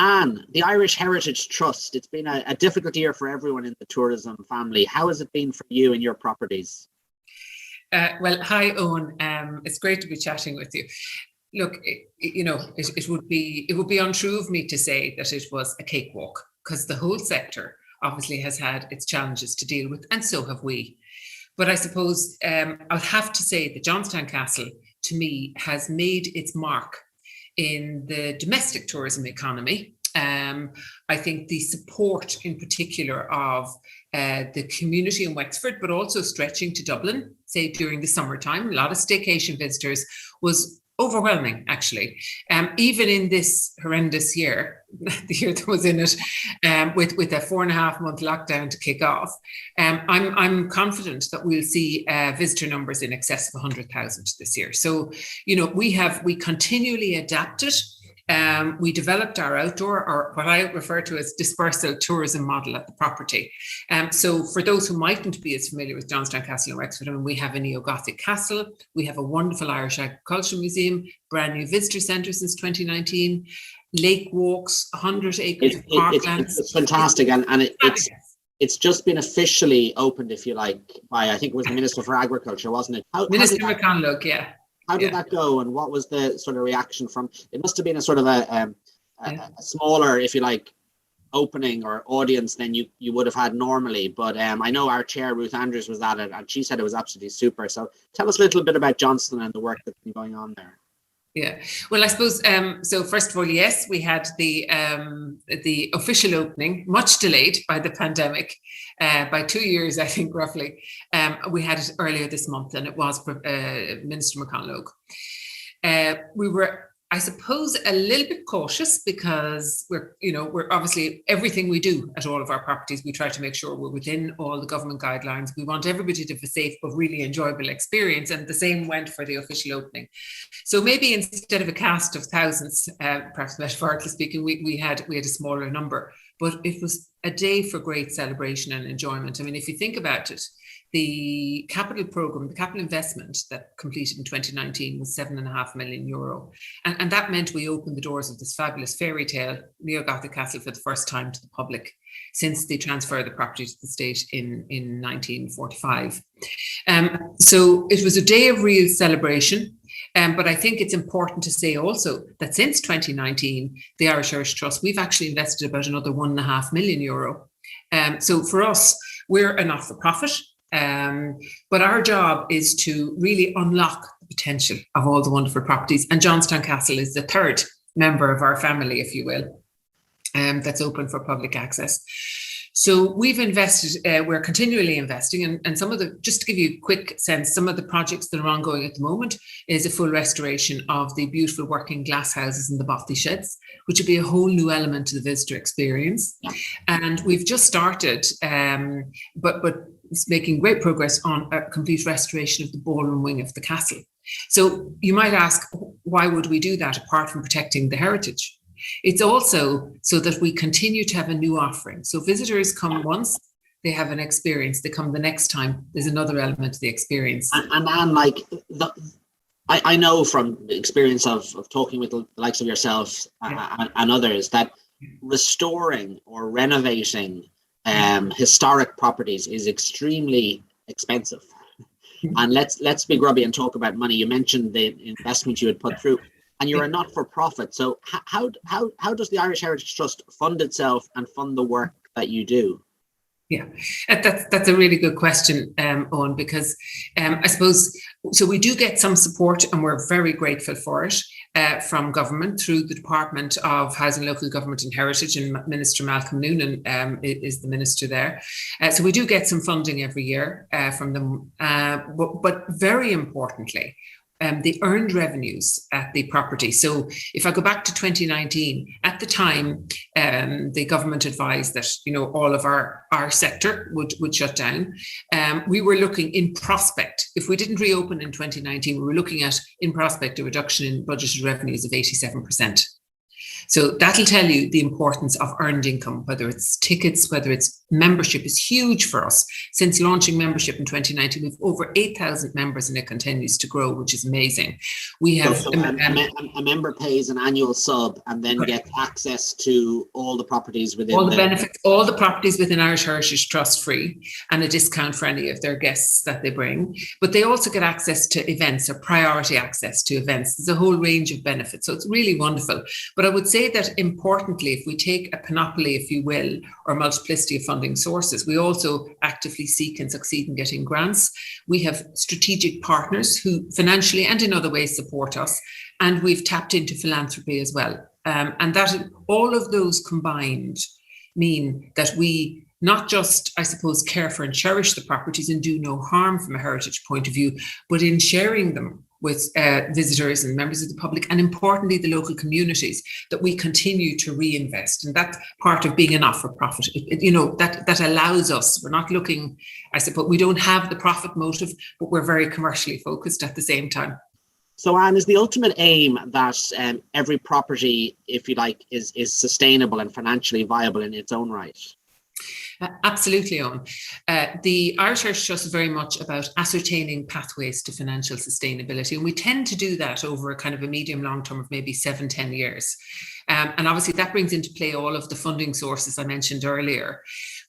Anne, the Irish Heritage Trust, it's been a difficult year for everyone in the tourism family. How has it been for you and your properties? Well, hi, Owen. It's great to be chatting with you. Look, it would be untrue of me to say that it was a cakewalk, because the whole sector obviously has had its challenges to deal with, and so have we. But I suppose I would have to say that Johnstown Castle, to me, has made its mark in the domestic tourism economy. I think the support in particular of the community in Wexford, but also stretching to Dublin, say during the summertime, a lot of staycation visitors, was overwhelming, actually. Even in this horrendous year, the year that was in it, with a 4.5-month lockdown to kick off, I'm confident that we'll see visitor numbers in excess of 100,000 this year. So, we continually adapted. We developed our outdoor, or what I refer to as dispersal tourism model at the property. So for those who mightn't be as familiar with Johnstown Castle in Wexford, we have a neo-Gothic castle, we have a wonderful Irish Agricultural Museum, brand new visitor centre since 2019, lake walks, 100 acres of parkland. It's fantastic, and it's just been officially opened, if you like, by, I think it was the Minister for Agriculture, wasn't it? Minister McConlogue, yeah. How did that go, and what was the sort of reaction from? It must have been a sort of a smaller, if you like, opening or audience than you would have had normally. But I know our chair, Ruth Andrews, was at it, and she said it was absolutely super. So tell us a little bit about Johnstown and the work that's been going on there. Yeah, well, I suppose, so first of all, yes, we had the official opening, much delayed by the pandemic, by 2 years, I think, roughly. We had it earlier this month, and it was Minister McConlogue. We were, I suppose, a little bit cautious, because we're obviously, everything we do at all of our properties, we try to make sure we're within all the government guidelines. We want everybody to have a safe but really enjoyable experience, and the same went for the official opening. So maybe instead of a cast of thousands, perhaps metaphorically speaking, we had a smaller number, but it was a day for great celebration and enjoyment. I mean, if you think about it, the capital program, the capital investment that completed in 2019 was €7.5 million. And that meant we opened the doors of this fabulous fairy tale neo-Gothic castle for the first time to the public since they transferred the property to the state in 1945. So it was a day of real celebration. But I think it's important to say also that since 2019, the Irish Heritage Trust, we've actually invested about another €1.5 million. So for us, we're a not-for-profit. But our job is to really unlock the potential of all the wonderful properties. And Johnstown Castle is the third member of our family, if you will, that's open for public access. So we've invested, we're continually investing, and some of the, just to give you a quick sense, some of the projects that are ongoing at the moment is a full restoration of the beautiful working glass houses in the Bothy Sheds, which would be a whole new element to the visitor experience. Yeah. And we've just started, but it's making great progress on a complete restoration of the ballroom wing of the castle. So you might ask, why would we do that apart from protecting the heritage? It's also so that we continue to have a new offering. So visitors come once, they have an experience, they come the next time, there's another element to the experience. And like, I know from the experience of talking with the likes of yourself and others that restoring or renovating historic properties is extremely expensive. And let's be grubby and talk about money. You mentioned the investment you had put through. And you're a not-for-profit, so how does the Irish Heritage Trust fund itself and fund the work that you do? Yeah, that's a really good question, Owen, because I suppose, so we do get some support, and we're very grateful for it, from government through the Department of Housing, Local Government and Heritage, and Minister Malcolm Noonan is the minister there. So we do get some funding every year from them, but very importantly, the earned revenues at the property. So if I go back to 2019, at the time, the government advised that, all of our sector would shut down. We were looking in prospect, if we didn't reopen in 2019, we were looking at in prospect a reduction in budgeted revenues of 87%. So that'll tell you the importance of earned income, whether it's tickets, whether it's membership is huge for us. Since launching membership in 2019, we've over 8,000 members and it continues to grow, which is amazing. We have a member pays an annual sub and then gets access to all the properties within all the benefits, all the properties within Irish Heritage Trust free, and a discount for any of their guests that they bring. But they also get access to events, or priority access to events. There's a whole range of benefits. So it's really wonderful. But I would say that importantly, if we take a panoply, if you will, or multiplicity of funding sources, we also actively seek and succeed in getting grants. We have strategic partners who financially and in other ways support us. And we've tapped into philanthropy as well. And that all of those combined mean that we not just, I suppose, care for and cherish the properties and do no harm from a heritage point of view, but in sharing them with visitors and members of the public, and importantly, the local communities, that we continue to reinvest. And that's part of being a not-for-profit. That allows us, we're not looking, I suppose, we don't have the profit motive, but we're very commercially focused at the same time. So, Anne, is the ultimate aim that every property, if you like, is sustainable and financially viable in its own right? Absolutely, Owen. The Irish Heritage Trust is very much about ascertaining pathways to financial sustainability. And we tend to do that over a kind of a medium long term of maybe 7-10 years. And obviously that brings into play all of the funding sources I mentioned earlier.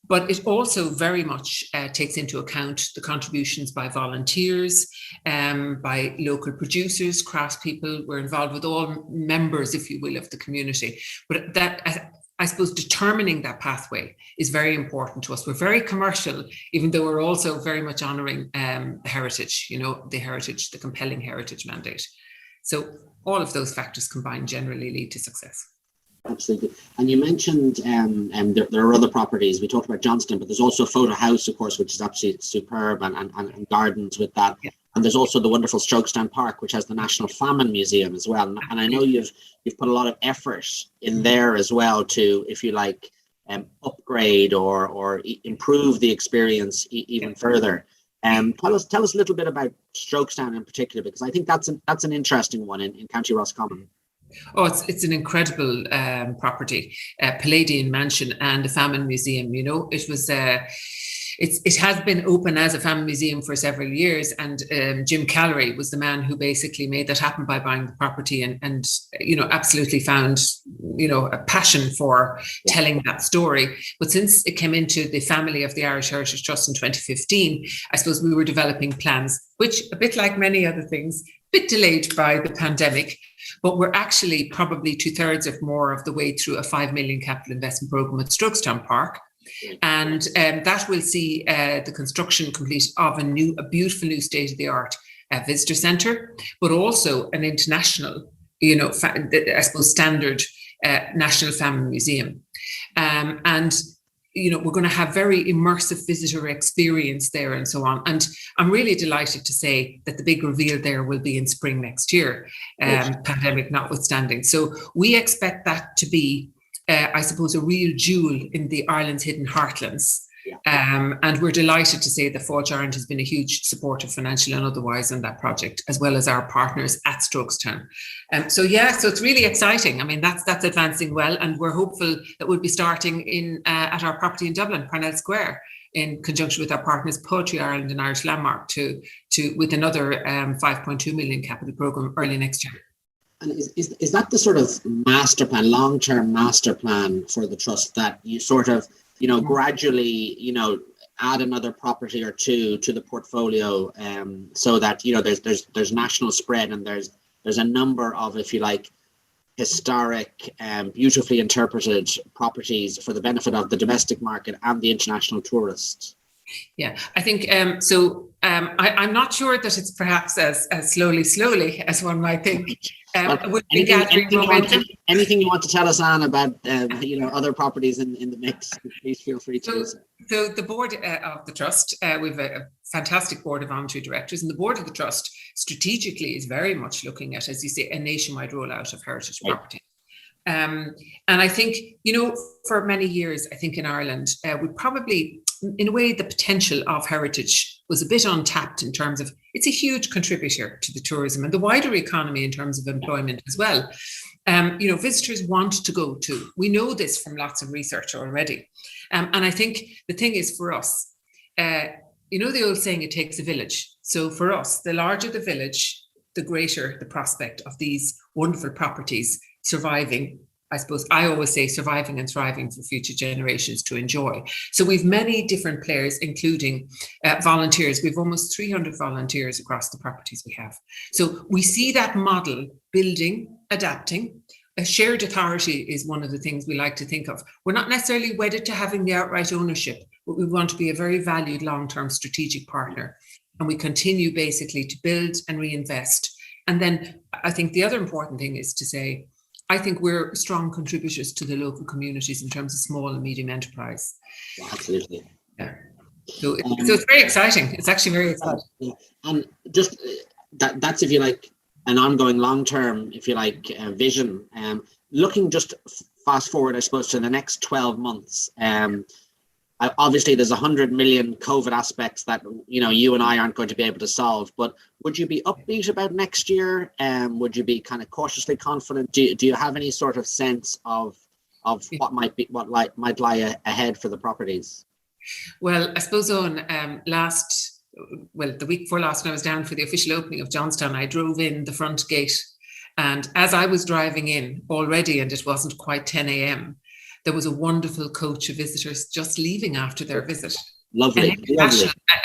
But it also very much takes into account the contributions by volunteers, by local producers, craftspeople. We're involved with all members, if you will, of the community. But that, I suppose, determining that pathway is very important to us. We're very commercial, even though we're also very much honouring the heritage, the compelling heritage mandate. So all of those factors combined generally lead to success. Absolutely. And you mentioned there are other properties. We talked about Johnstown, but there's also Photo House, of course, which is absolutely superb, and gardens with that. Yeah. And there's also the wonderful Johnstown Park, which has the National Famine Museum as well. And I know you've put a lot of effort in there as well to, if you like, upgrade or improve the experience even further. Tell us a little bit about Johnstown in particular, because I think that's an interesting one in County Roscommon. Oh, it's an incredible property, Palladian Mansion and the Famine Museum. It was it has been open as a family museum for several years, and Jim Callery was the man who basically made that happen by buying the property and absolutely found a passion for telling that story. But since it came into the family of the Irish Heritage Trust in 2015, I suppose we were developing plans, which, a bit like many other things, a bit delayed by the pandemic, but we're actually probably 2/3 of more of the way through a 5 million capital investment programme at Johnstown Park. And that will see the construction complete of a beautiful new state-of-the-art visitor centre, but also an international, I suppose, standard National Famine Museum. And we're going to have very immersive visitor experience there and so on. And I'm really delighted to say that the big reveal there will be in spring next year, pandemic notwithstanding. So we expect that to be, I suppose, a real jewel in the Ireland's hidden heartlands. Yeah. And we're delighted to say that Fáilte Ireland has been a huge supporter, financial and otherwise, in that project, as well as our partners at Johnstown. So it's really exciting. I mean, that's advancing well, and we're hopeful that we'll be starting at our property in Dublin, Parnell Square, in conjunction with our partners Poetry Ireland and Irish Landmark, with another 5.2 million capital programme early next year. And is that the sort of master plan, long-term master plan for the trust, that you sort of gradually, add another property or two to the portfolio, so that there's national spread, and there's a number of, if you like, historic, beautifully interpreted properties for the benefit of the domestic market and the international tourists? Yeah, I think so. I'm not sure that it's perhaps as slowly as one might think. Anything you want to tell us, Anne, about other properties in the mix? Please feel free to. So the board of the trust, we've a fantastic board of voluntary directors, and the board of the trust strategically is very much looking at, as you say, a nationwide rollout of heritage property. And I think, for many years, I think in Ireland, we probably, in a way, the potential of heritage was a bit untapped in terms of, it's a huge contributor to the tourism and the wider economy in terms of employment as well. visitors want to go to. We know this from lots of research already. And I think the thing is for us, the old saying, it takes a village. So for us, the larger the village, the greater the prospect of these wonderful properties surviving. I suppose I always say surviving and thriving for future generations to enjoy. So we've many different players, including volunteers. We've almost 300 volunteers across the properties we have. So we see that model building, adapting. A shared authority is one of the things we like to think of. We're not necessarily wedded to having the outright ownership, but we want to be a very valued long-term strategic partner. And we continue basically to build and reinvest. And then I think the other important thing is to say, I think we're strong contributors to the local communities in terms of small and medium enterprise. Absolutely. Yeah. So it's very exciting. It's actually very exciting. Yeah. And just that's, if you like, an ongoing long-term, if you like, vision. Looking just fast forward, I suppose, to the next 12 months. Obviously, there's 100 million COVID aspects that you and I aren't going to be able to solve. But would you be upbeat about next year? Would you be kind of cautiously confident? Do you have any sort of sense of what might lie ahead for the properties? Well, I suppose on the week before last, when I was down for the official opening of Johnstown, I drove in the front gate, and as I was driving in already, and it wasn't quite 10 a.m. there was a wonderful coach of visitors just leaving after their visit. Lovely.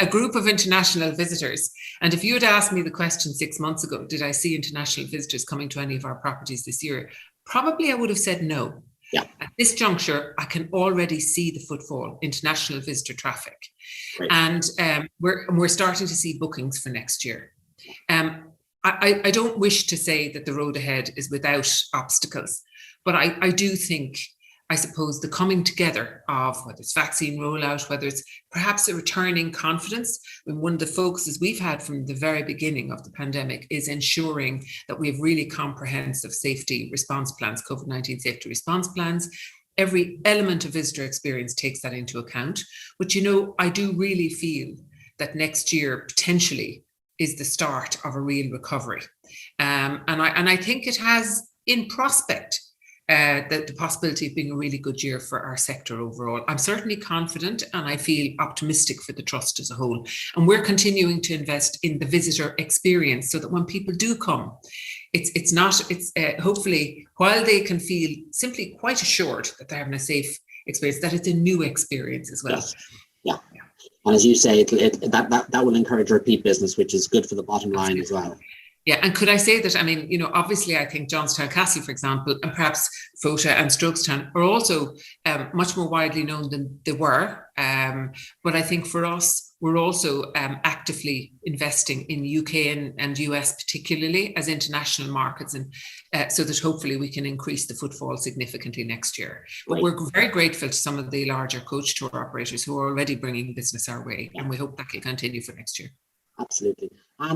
A group of international visitors. And if you had asked me the question 6 months ago, did I see international visitors coming to any of our properties this year? Probably I would have said no. Yeah. At this juncture, I can already see the footfall, international visitor traffic. Right. And we're starting to see bookings for next year. I don't wish to say that the road ahead is without obstacles, but I do think, I suppose, the coming together of whether it's vaccine rollout, whether it's perhaps a returning confidence. One of the focuses we've had from the very beginning of the pandemic is ensuring that we have really comprehensive safety response plans, COVID-19 safety response plans. Every element of visitor experience takes that into account. But, I do really feel that next year potentially is the start of a real recovery. And I think it has in prospect the possibility of being a really good year for our sector overall. I'm certainly confident, and I feel optimistic for the trust as a whole. And we're continuing to invest in the visitor experience so that when people do come, it's hopefully, while they can feel simply quite assured that they're having a safe experience, that it's a new experience as well. Yes. Yeah. And as you say, that will encourage repeat business, which is good for the bottom line as well. Yeah, and could I say that, obviously I think Johnstown Castle, for example, and perhaps Fota and Strokestown are also much more widely known than they were. But I think for us, we're also actively investing in UK and US particularly as international markets, and so that hopefully we can increase the footfall significantly next year. But we're very grateful to some of the larger coach tour operators who are already bringing business our way, and we hope that can continue for next year. Absolutely.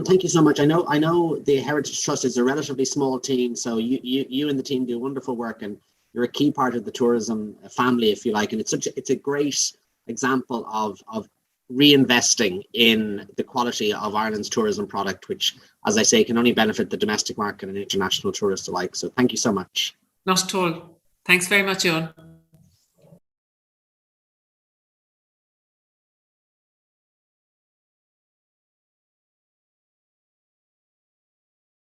Thank you so much. I know the Heritage Trust is a relatively small team, so you and the team do wonderful work, and you're a key part of the tourism family, if you like. And it's a great example of reinvesting in the quality of Ireland's tourism product, which, as I say, can only benefit the domestic market and international tourists alike. So thank you so much. Not at all. Thanks very much, John.